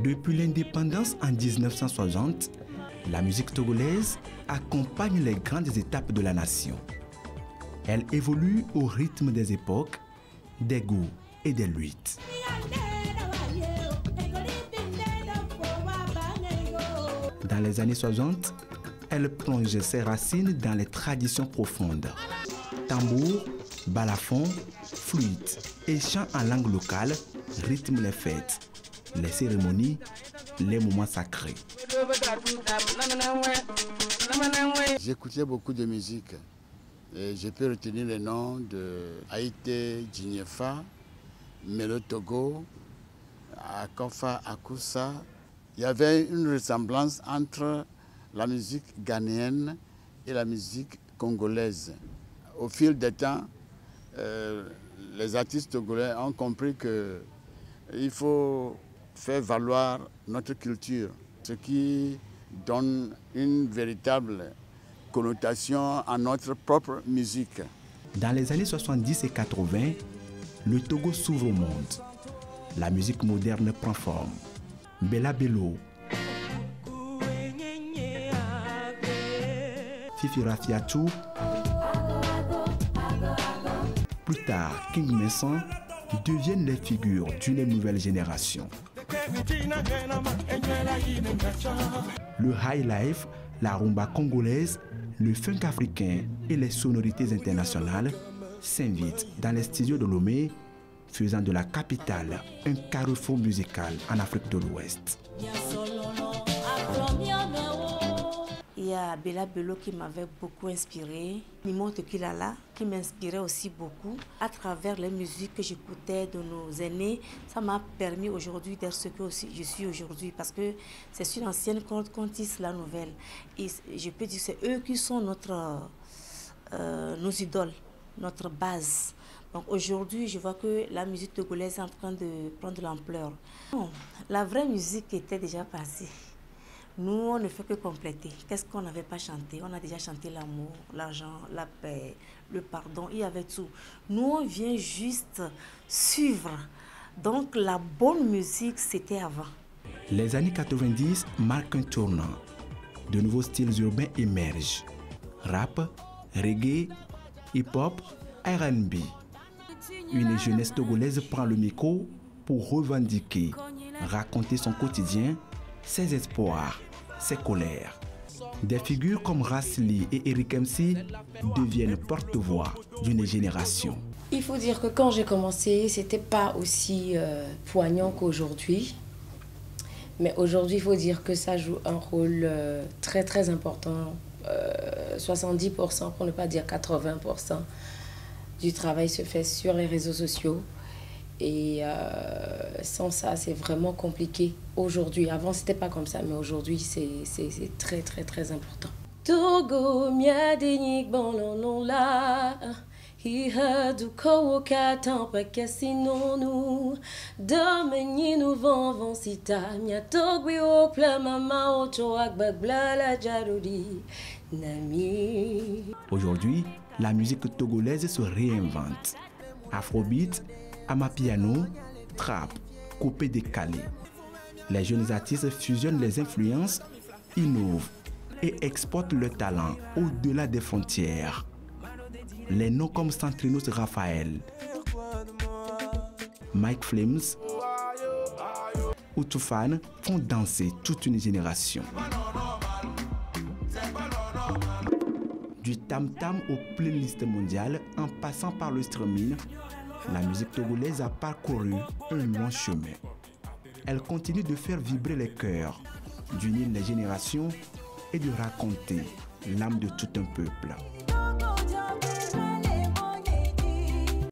Depuis l'indépendance en 1960, la musique togolaise accompagne les grandes étapes de la nation. Elle évolue au rythme des époques, des goûts et des luttes. Dans les années 60, elle plonge ses racines dans les traditions profondes. Tambour, balafon, flûte et chants en langue locale rythment les fêtes, les cérémonies, les moments sacrés. J'écoutais beaucoup de musique. Et je peux retenir les noms de Haïté Djinyefa, Melo Togo, Akofa Akoussa. Il y avait une ressemblance entre la musique ghanéenne et la musique congolaise. Au fil des temps, les artistes togolais ont compris qu'il faut faire valoir notre culture, ce qui donne une véritable connotation à notre propre musique. Dans les années 70 et 80, le Togo s'ouvre au monde. La musique moderne prend forme. Bella Bello, Fifi Rafiatou, plus tard King Messon deviennent les figures d'une nouvelle génération. Le high life, la rumba congolaise, le funk africain et les sonorités internationales s'invitent dans les studios de Lomé, faisant de la capitale un carrefour musical en Afrique de l'Ouest. Il y a Bella Bello qui m'avait beaucoup inspiré, Mimo Tekilala qui m'inspirait aussi beaucoup. À travers les musiques que j'écoutais de nos aînés, ça m'a permis aujourd'hui d'être ce que aussi je suis aujourd'hui parce que c'est une ancienne qu'on tisse la nouvelle. Et je peux dire que c'est eux qui sont nos idoles, notre base. Donc aujourd'hui, je vois que la musique togolaise est en train de prendre de l'ampleur. La vraie musique était déjà passée. Nous, on ne fait que compléter. Qu'est-ce qu'on n'avait pas chanté? On a déjà chanté l'amour, l'argent, la paix, le pardon, il y avait tout. Nous, on vient juste suivre. Donc la bonne musique, c'était avant. Les années 90 marquent un tournant. De nouveaux styles urbains émergent. Rap, reggae, hip-hop, R&B. Une jeunesse togolaise prend le micro pour revendiquer, raconter son quotidien, ses espoirs, ses colères. Des figures comme Rasli et Eric MC deviennent porte-voix d'une génération. Il faut dire que quand j'ai commencé, c'était pas aussi poignant qu'aujourd'hui. Mais aujourd'hui, il faut dire que ça joue un rôle très très important. 70%, pour ne pas dire 80%, du travail se fait sur les réseaux sociaux. Et sans ça, c'est vraiment compliqué aujourd'hui. Avant, c'était pas comme ça, mais aujourd'hui, c'est très, très, très important. Togo, miadenik bon la, hiha du kowoka tampa kasinonu, domeni nous vont sita, mia togwi o pla mama o choak bagbla la jarudi, nami. Aujourd'hui, la musique togolaise se réinvente. Afrobeat, amapiano, trap, coupé décalé. Les jeunes artistes fusionnent les influences, innovent et exportent leur talent au-delà des frontières. Les noms comme Santrinos Raphaël, Mike Flames ou Toufan font danser toute une génération. Du tam-tam aux playlists mondiales en passant par le streaming, la musique togolaise a parcouru un long chemin. Elle continue de faire vibrer les cœurs, d'unir les générations et de raconter l'âme de tout un peuple.